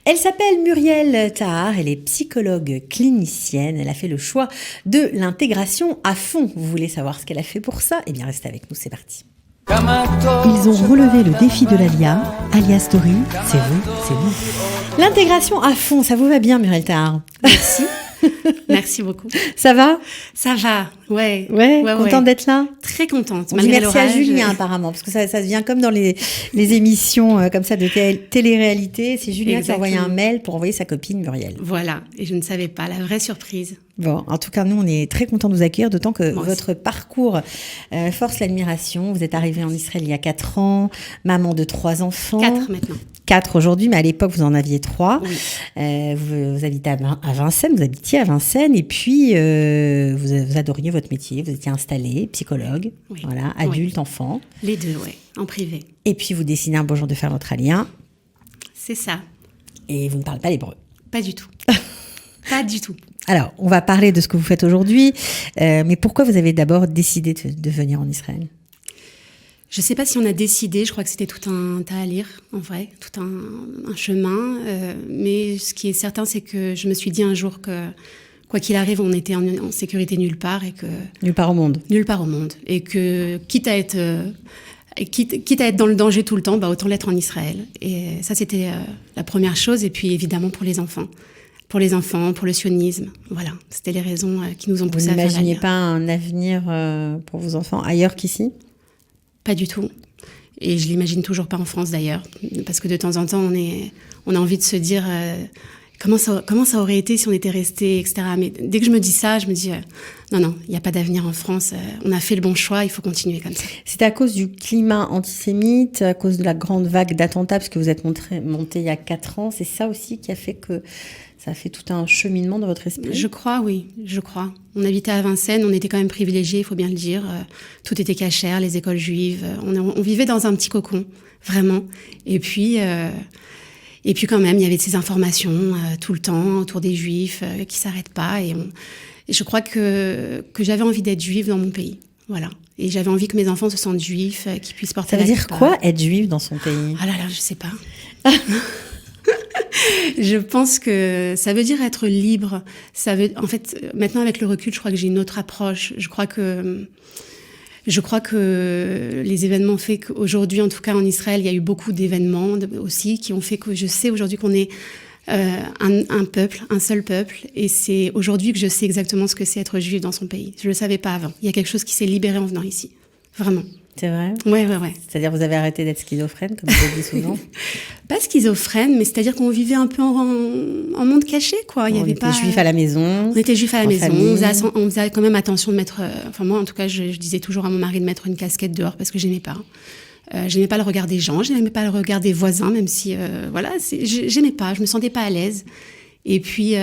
Elle s'appelle Muriel Tahar, elle est psychologue clinicienne. Elle a fait le choix de l'intégration à fond. Vous voulez savoir ce qu'elle a fait pour ça? Eh bien, restez avec nous, c'est parti. Ils ont relevé le défi de l'ALIA. ALIA Story, c'est vous. L'intégration à fond, ça vous va bien, Muriel Tahar? Merci. Merci beaucoup. Ça va? Ça va, ouais. Contente d'être là? Très contente. On dit merci à Julien apparemment, parce que ça devient comme dans les émissions comme ça de télé-réalité. C'est Julien qui a envoyé un mail pour envoyer sa copine Muriel. Voilà, et je ne savais pas, la vraie surprise. Bon, en tout cas, nous, on est très contents de vous accueillir, d'autant que votre parcours force l'admiration. Vous êtes arrivée en Israël il y a 4 ans, maman de 3 enfants. 4 maintenant. 4 aujourd'hui, mais à l'époque, vous en aviez 3. Oui. Vous habitez à Vincennes, vous habitiez à Vincennes, et puis vous adoriez votre métier, vous étiez installée, psychologue, voilà, adulte, enfant. Les deux, en privé. Et puis vous décidez un beau jour de faire votre alien. C'est ça. Et vous ne parlez pas l'hébreu. Pas du tout. Pas du tout. Alors, on va parler de ce que vous faites aujourd'hui, mais pourquoi vous avez d'abord décidé de venir en Israël ? Je ne sais pas si on a décidé, je crois que c'était tout un tas à lire, en vrai, tout un chemin. Mais ce qui est certain, c'est que je me suis dit un jour que, quoi qu'il arrive, on était en sécurité nulle part. Et que, nulle part au monde. Nulle part au monde. Et que, quitte à être dans le danger tout le temps, autant l'être en Israël. Et ça, c'était la première chose. Et puis, évidemment, pour les enfants. Pour les enfants, pour le sionisme. Voilà, c'était les raisons qui nous ont poussés à faire l'ALIA. Vous n'imaginez pas un avenir pour vos enfants ailleurs qu'ici ? Pas du tout. Et je l'imagine toujours pas en France d'ailleurs. Parce que de temps en temps, on a envie de se dire comment ça aurait été si on était resté, etc. Mais dès que je me dis ça, je me dis non, il n'y a pas d'avenir en France. On a fait le bon choix, il faut continuer comme ça. C'est à cause du climat antisémite, à cause de la grande vague d'attentats, parce que vous êtes monté il y a 4 ans. C'est ça aussi qui a fait que ça a fait tout un cheminement dans votre esprit? Je crois, oui, je crois. On habitait à Vincennes, on était quand même privilégiés, il faut bien le dire. Tout était cachère, les écoles juives. On vivait dans un petit cocon, vraiment. Et puis quand même, il y avait ces informations tout le temps autour des juifs qui s'arrêtent pas. Et je crois que j'avais envie d'être juive dans mon pays. Voilà. Et j'avais envie que mes enfants se sentent juifs, qu'ils puissent porter la kippa. Ça veut dire quoi, être juive dans son pays? Ah là là, je sais pas. Je pense que ça veut dire être libre. En fait, maintenant avec le recul, je crois que j'ai une autre approche. Je crois que les événements fait qu'aujourd'hui, en tout cas en Israël, il y a eu beaucoup d'événements aussi qui ont fait que je sais aujourd'hui qu'on est un peuple, un seul peuple. Et c'est aujourd'hui que je sais exactement ce que c'est être juif dans son pays. Je le savais pas avant. Il y a quelque chose qui s'est libéré en venant ici. Vraiment. C'est vrai? Ouais. C'est-à-dire vous avez arrêté d'être schizophrène, comme je le dis souvent? Pas schizophrène, mais c'est-à-dire qu'on vivait un peu en monde caché, quoi. On était juifs à la maison. On était juifs à la maison. On faisait quand même attention de mettre... Enfin, moi, en tout cas, je disais toujours à mon mari de mettre une casquette dehors parce que j'aimais pas. J'aimais pas le regard des gens, j'aimais pas le regard des voisins, même si... j'aimais pas, je me sentais pas à l'aise. Et puis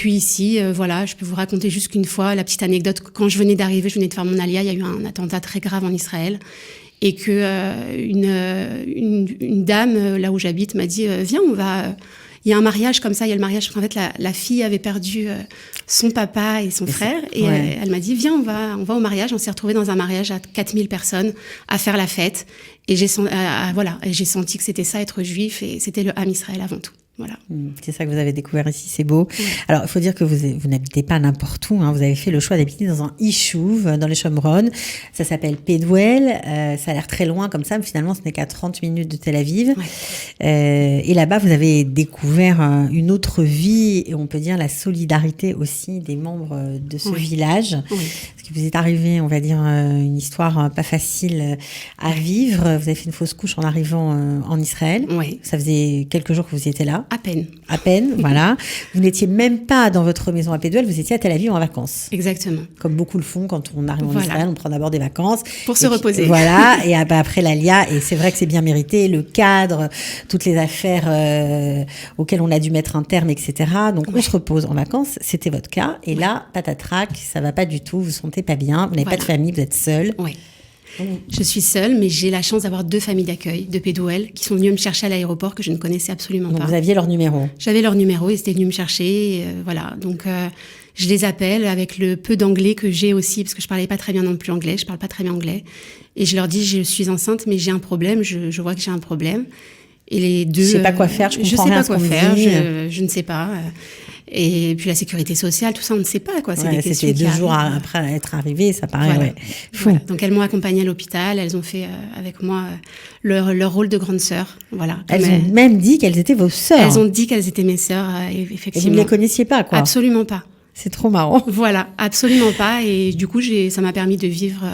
ici, je peux vous raconter juste qu'une fois, la petite anecdote, quand je venais d'arriver, je venais de faire mon alia, il y a eu un attentat très grave en Israël, et que une dame, là où j'habite, m'a dit viens, il y a un mariage comme ça, il y a le mariage, en fait, la fille avait perdu son papa et son frère, et elle m'a dit viens, on va au mariage. On s'est retrouvés dans un mariage à 4000 personnes, à faire la fête, et j'ai senti que c'était ça, être juif, et c'était le Ham Israël avant tout. Voilà. C'est ça que vous avez découvert ici, c'est beau. Oui. Alors, il faut dire que vous n'habitez pas n'importe où, hein. Vous avez fait le choix d'habiter dans un Ishuv, dans les Shomron. Ça s'appelle Peduel. Ça a l'air très loin comme ça, mais finalement, ce n'est qu'à 30 minutes de Tel Aviv. Ouais. Et là-bas, vous avez découvert une autre vie, et on peut dire la solidarité aussi des membres de ce village. Oui. Parce que vous êtes arrivé, on va dire, une histoire pas facile à vivre. Vous avez fait une fausse couche en arrivant en Israël. Oui. Ça faisait quelques jours que vous y étiez là. À peine, voilà. Vous n'étiez même pas dans votre maison à Peduel, vous étiez à Tel Aviv en vacances. Exactement. Comme beaucoup le font quand on arrive en Israël, on prend d'abord des vacances. Pour se reposer. Voilà, et après l'Alia, et c'est vrai que c'est bien mérité, le cadre, toutes les affaires auxquelles on a dû mettre un terme, etc. Donc on se repose en vacances, c'était votre cas. Et là, patatrac, ça va pas du tout, vous ne vous sentez pas bien, vous n'avez pas de famille, vous êtes seul. Oui. Je suis seule, mais j'ai la chance d'avoir 2 familles d'accueil de Pédouel qui sont venues me chercher à l'aéroport que je ne connaissais absolument pas. Vous aviez leur numéro? J'avais leur numéro, ils étaient venus me chercher, voilà. Donc je les appelle avec le peu d'anglais que j'ai aussi, parce que je parlais pas très bien non plus anglais, je parle pas très bien anglais. Et je leur dis, je suis enceinte, mais j'ai un problème, je vois que j'ai un problème. Et les deux... Je sais pas quoi faire, je comprends rien à ce qu'on me dit. Je ne sais pas. Et puis la sécurité sociale, tout ça, on ne sait pas, quoi. C'est des questions c'était qui 2 jours arrivent. après être arrivé, ça paraît Voilà. fou. Voilà. Donc elles m'ont accompagnée à l'hôpital, elles ont fait avec moi leur rôle de grande sœur. Voilà. Elles ont même dit qu'elles étaient vos sœurs. Elles ont dit qu'elles étaient mes sœurs, effectivement. Et vous ne les connaissiez pas, quoi. Absolument pas. C'est trop marrant. Voilà, absolument pas. Et du coup, ça m'a permis de vivre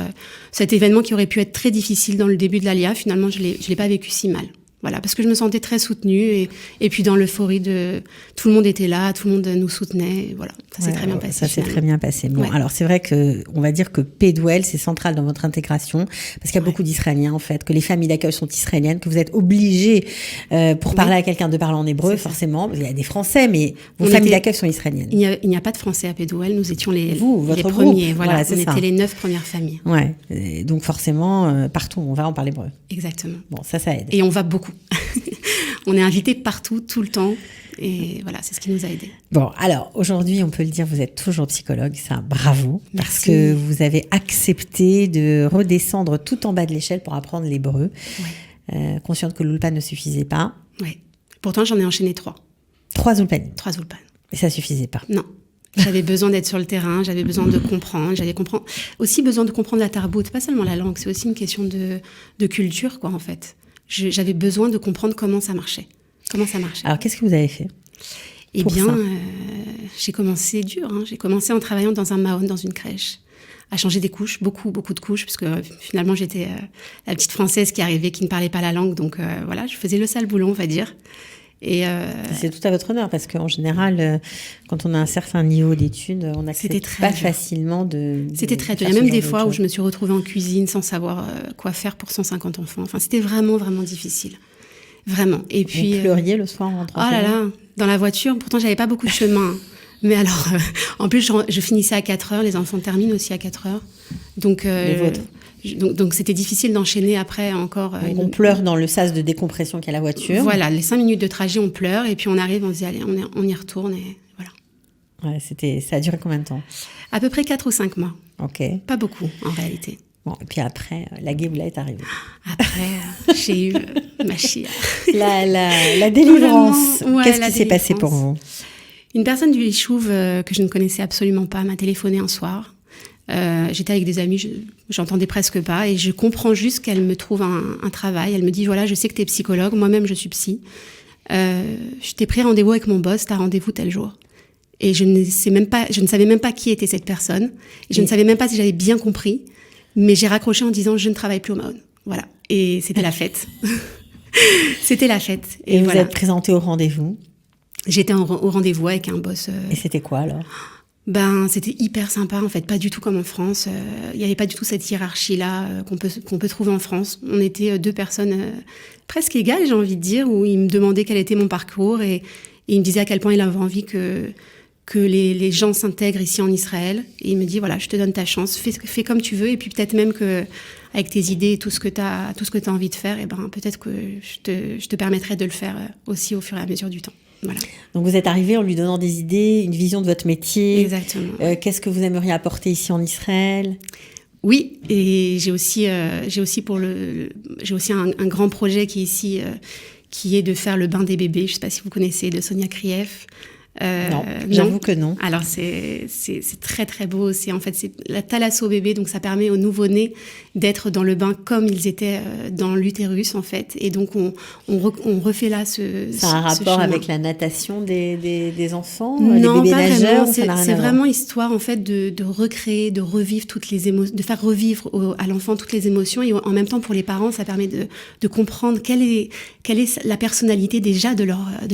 cet événement qui aurait pu être très difficile dans le début de l'ALIA. Finalement, je l'ai pas vécu si mal. Voilà, parce que je me sentais très soutenue et puis dans l'euphorie de tout le monde était là, tout le monde nous soutenait. Et voilà, ça s'est très bien passé. Ça s'est très bien passé. Bon, Ouais. alors c'est vrai que on va dire que Pedwell, c'est central dans votre intégration parce qu'il y a beaucoup d'Israéliens en fait, que les familles d'accueil sont israéliennes, que vous êtes obligés pour parler à quelqu'un de parler en hébreu, forcément. Il y a des Français, mais vos familles d'accueil sont israéliennes. Il n'y a pas de Français à Pedwell. Nous étions les votre premiers. groupe. Voilà, c'est on ça. était les 9 premières familles. Ouais. Et donc forcément, partout on va, on parle hébreu. Exactement. Bon, ça aide. Et on va beaucoup. On est invités partout, tout le temps. Et voilà, c'est ce qui nous a aidés. Bon, alors aujourd'hui, on peut le dire, vous êtes toujours psychologue, ça, bravo, parce Merci. que vous avez accepté de redescendre tout en bas de l'échelle pour apprendre l'hébreu, consciente que l'ulpan ne suffisait pas. Ouais. Pourtant, j'en ai enchaîné 3. 3 ulpanim, 3 ulpan. et ça suffisait pas. Non. J'avais besoin d'être sur le terrain, j'avais besoin de comprendre, aussi besoin de comprendre la tarboute, pas seulement la langue, c'est aussi une question de culture, quoi, en fait. J'avais besoin de comprendre comment ça marchait. Alors, qu'est-ce que vous avez fait? Eh pour bien, ça j'ai commencé dur. J'ai commencé en travaillant dans un maon, dans une crèche, à changer des couches, beaucoup de couches, parce que finalement, j'étais la petite Française qui arrivait, qui ne parlait pas la langue. Donc voilà, je faisais le sale boulot, on va dire. Et c'est tout à votre honneur, parce qu'en général, quand on a un certain niveau d'études, on n'accepte pas dur. facilement de C'était très dur. faire Il y a ce même genre des de fois où choses. je me suis retrouvée en cuisine sans savoir quoi faire pour 150 enfants. Enfin, c'était vraiment, vraiment difficile. Vraiment. Et puis, Vous pleuriez le soir en rentrant? Oh là là, dans la voiture. Pourtant, j'avais pas beaucoup de chemin. Mais alors, en plus, je finissais à 4 heures. Les enfants terminent aussi à 4 heures. Donc, Les vôtres. donc c'était difficile d'enchaîner après encore. On pleure dans le sas de décompression qu'est la voiture. Voilà, les 5 minutes de trajet, on pleure. Et puis on arrive, on se dit, allez, on y retourne. Et voilà. Ouais, ça a duré combien de temps? À peu près 4 ou 5 mois. Ok. Pas beaucoup, en réalité. Bon, et puis après, la Géoula est arrivée. Après, j'ai eu ma chia. La délivrance. Vraiment, ouais, Qu'est-ce la qui s'est passé pour délivrance. vous? Une personne du Yishuv que je ne connaissais absolument pas m'a téléphoné un soir. J'étais avec des amis, j'entendais presque pas, et je comprends juste qu'elle me trouve un travail. Elle me dit, voilà, je sais que tu es psychologue, moi-même je suis psy. Je t'ai pris rendez-vous avec mon boss, t'as rendez-vous tel jour. Et je ne savais même pas qui était cette personne. Et je ne savais même pas si j'avais bien compris. Mais j'ai raccroché en disant, je ne travaille plus au Mahon. Voilà. Et c'était la fête. C'était la fête. Et vous voilà. êtes présenté au rendez-vous. J'étais au rendez-vous avec un boss. Et c'était quoi alors? Ben, c'était hyper sympa en fait, pas du tout comme en France. Il n'y avait pas du tout cette hiérarchie-là qu'on peut trouver en France. On était 2 personnes presque égales, j'ai envie de dire, où il me demandait quel était mon parcours et il me disait à quel point il avait envie que les gens s'intègrent ici en Israël. Et il me dit, voilà, je te donne ta chance, fais comme tu veux, et puis peut-être même que avec tes idées et tout ce que tu as envie de faire, et ben, peut-être que je te permettrai de le faire aussi au fur et à mesure du temps. Voilà. Donc vous êtes arrivé en lui donnant des idées, une vision de votre métier. Exactement. Qu'est-ce que vous aimeriez apporter ici en Israël? Oui, et j'ai aussi un grand projet qui est ici, qui est de faire le bain des bébés. Je ne sais pas si vous connaissez, de Sonia Krief. Non, j'avoue que non. Alors c'est très très beau. C'est la thalasso bébé, donc ça permet aux nouveau-nés d'être dans le bain comme ils étaient dans l'utérus en fait. Et donc on refait là ce. Ça a un rapport chemin. avec la natation des enfants, Non, les bébés pas nageurs. vraiment. C'est vraiment histoire en fait de recréer, de revivre toutes les émotions, de faire revivre à l'enfant toutes les émotions, et en même temps pour les parents, ça permet de comprendre quelle est la personnalité déjà de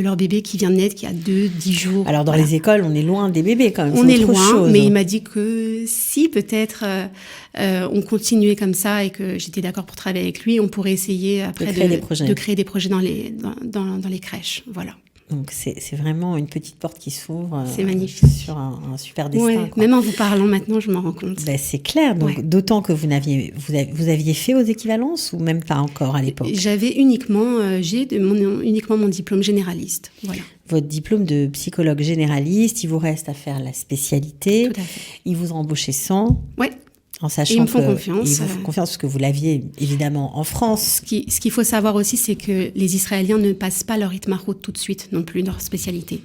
leur bébé qui vient de naître, qui a 10 jours. Alors dans Voilà. les écoles, on est loin des bébés quand même. On c'est est autre loin, chose. mais il m'a dit que si peut-être on continuait comme ça et que j'étais d'accord pour travailler avec lui, on pourrait essayer après de créer des projets dans les crèches. Voilà. Donc c'est vraiment une petite porte qui s'ouvre. C'est magnifique. Sur un super destin. Ouais, Quoi. même en vous parlant maintenant, je m'en rends compte. Ben, c'est clair. Donc Ouais. d'autant que vous aviez fait aux équivalences ou même pas encore à l'époque. J'avais uniquement mon diplôme généraliste. Voilà. Votre diplôme de psychologue généraliste, il vous reste à faire la spécialité. Tout à fait. Il vous a embauché sans. Ouais. En sachant ils me font que confiance. Ils vous font confiance parce que vous l'aviez évidemment en France. Ce qu'il faut savoir aussi, c'est que les Israéliens ne passent pas leur hitmarout tout de suite, non plus, leur spécialité.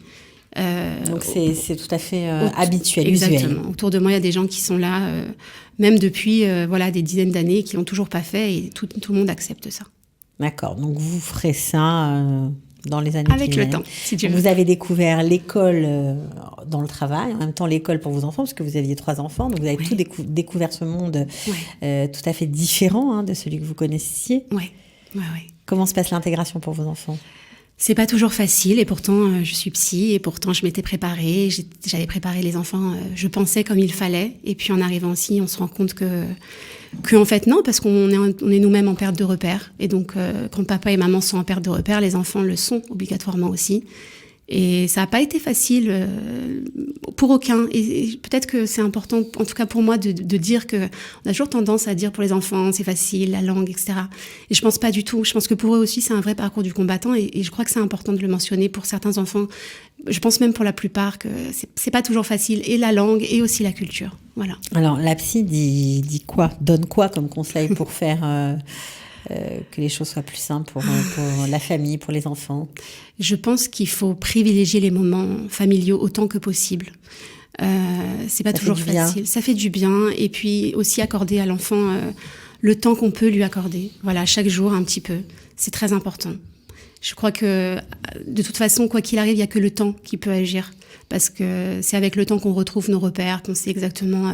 Donc c'est tout à fait habituel, exactement. usuel. Autour de moi, il y a des gens qui sont là, même depuis des dizaines d'années, qui l'ont toujours pas fait, et tout le monde accepte ça. D'accord, donc vous ferez ça dans les années avec qui le viennent. temps, si Dieu veut. Vous avez découvert l'école dans le travail, en même temps l'école pour vos enfants, parce que vous aviez 3 enfants, donc vous avez tout découvert ce monde tout à fait différent de celui que vous connaissiez. Ouais. Comment se passe l'intégration pour vos enfants ? C'est pas toujours facile, et pourtant je suis psy, et pourtant je m'étais préparée, j'avais préparé les enfants, je pensais comme il fallait, et puis en arrivant aussi, on se rend compte que en fait non, parce qu'on est nous-mêmes en perte de repères, et donc quand papa et maman sont en perte de repères, les enfants le sont obligatoirement aussi. Et ça n'a pas été facile pour aucun. Et peut-être que c'est important, en tout cas pour moi, de dire que on a toujours tendance à dire pour les enfants, c'est facile, la langue, etc. Et je pense pas du tout. Je pense que pour eux aussi, c'est un vrai parcours du combattant. Et je crois que c'est important de le mentionner pour certains enfants. Je pense même pour la plupart que c'est pas toujours facile. Et la langue et aussi la culture. Voilà. Alors, la psy dit quoi ? Donne quoi comme conseil pour faire... que les choses soient plus simples pour la famille, pour les enfants? Je pense qu'il faut privilégier les moments familiaux autant que possible. C'est pas toujours facile. Ça fait du bien. Et puis aussi accorder à l'enfant le temps qu'on peut lui accorder. Voilà, chaque jour un petit peu. C'est très important. Je crois que de toute façon, quoi qu'il arrive, il n'y a que le temps qui peut agir. Parce que c'est avec le temps qu'on retrouve nos repères, qu'on sait exactement...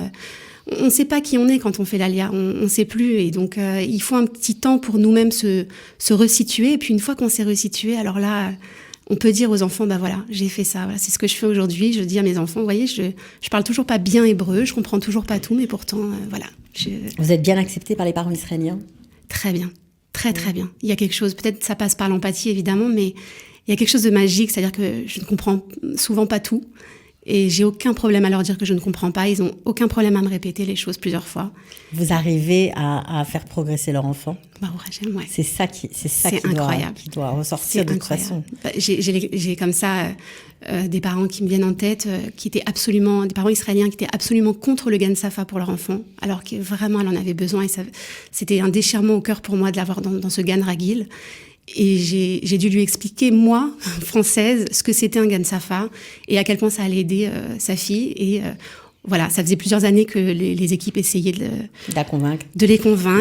on ne sait pas qui on est quand on fait l'ALIA, on ne sait plus. Et donc, il faut un petit temps pour nous-mêmes se resituer. Et puis, une fois qu'on s'est resitué, alors là, on peut dire aux enfants, voilà, j'ai fait ça. Voilà, c'est ce que je fais aujourd'hui. Je dis à mes enfants, vous voyez, je parle toujours pas bien hébreu, je comprends toujours pas tout, mais pourtant, voilà. Vous êtes bien accepté par les parents israéliens ? Très bien. Très, très bien. Il y a quelque chose, peut-être ça passe par l'empathie, évidemment, mais il y a quelque chose de magique, c'est-à-dire que je ne comprends souvent pas tout. Et j'ai aucun problème à leur dire que je ne comprends pas. Ils n'ont aucun problème à me répéter les choses plusieurs fois. Vous arrivez à faire progresser leur enfant ? Ouais. C'est ça qui doit ressortir de toute façon. J'ai comme ça des parents qui me viennent en tête, des parents israéliens qui étaient absolument contre le Gan Safa pour leur enfant, alors que vraiment elle en avait besoin. Et c'était un déchirement au cœur pour moi de l'avoir dans ce Gan Ragil. Et j'ai dû lui expliquer, moi, française, ce que c'était un Gan Safa et à quel point ça allait aider sa fille. Et voilà, ça faisait plusieurs années que les équipes essayaient de les convaincre.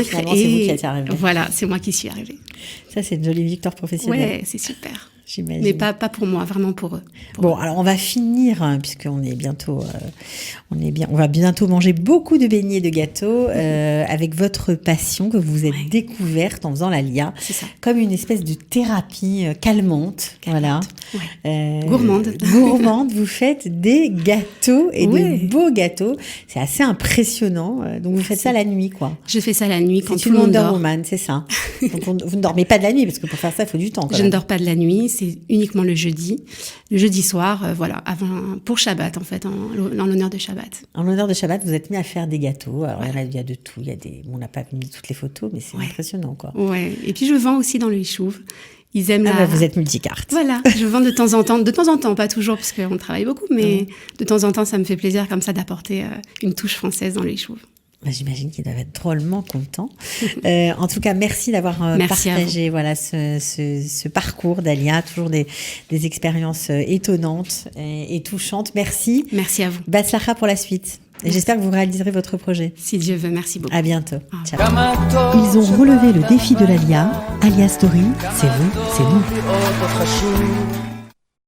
Finalement, c'est vous qui êtes arrivée. Voilà, c'est moi qui suis arrivée. Ça, c'est une jolie victoire professionnelle. Ouais, c'est super. J'imagine. Mais pas pour moi, vraiment pour eux. Alors on va finir, puisqu'on est bientôt, on va bientôt manger beaucoup de beignets et de gâteaux, avec votre passion que vous êtes découverte en faisant l'ALIA, comme une espèce de thérapie calmante. Voilà. Ouais. Gourmande. Gourmande, vous faites des gâteaux et de beaux gâteaux. C'est assez impressionnant. Donc vous faites ça la nuit, quoi. Je fais ça la nuit quand tout le monde dort. Wonder Woman, c'est ça. Donc vous ne dormez pas de la nuit, parce que pour faire ça, il faut du temps. Je ne dors pas de la nuit. C'est uniquement le jeudi soir, pour Shabbat en fait, en l'honneur de Shabbat. En l'honneur de Shabbat, vous êtes mis à faire des gâteaux. Alors il y a de tout, on n'a pas mis toutes les photos, mais c'est impressionnant, quoi. Ouais. Et puis je vends aussi dans le Yishuv. Ils aiment vous êtes multicarte. Voilà, je vends de temps en temps, pas toujours parce qu'on travaille beaucoup, mais de temps en temps, ça me fait plaisir comme ça d'apporter une touche française dans le Yishuv. J'imagine qu'ils doivent être drôlement contents. En tout cas, merci d'avoir partagé ce parcours d'Alia, toujours des expériences étonnantes et touchantes. Merci. Merci à vous. Batzlacha pour la suite. Et j'espère que vous réaliserez votre projet. Si Dieu veut, merci beaucoup. À bientôt. Ciao. Ils ont relevé le défi de l'ALIA. ALIA Story, c'est vous, c'est nous.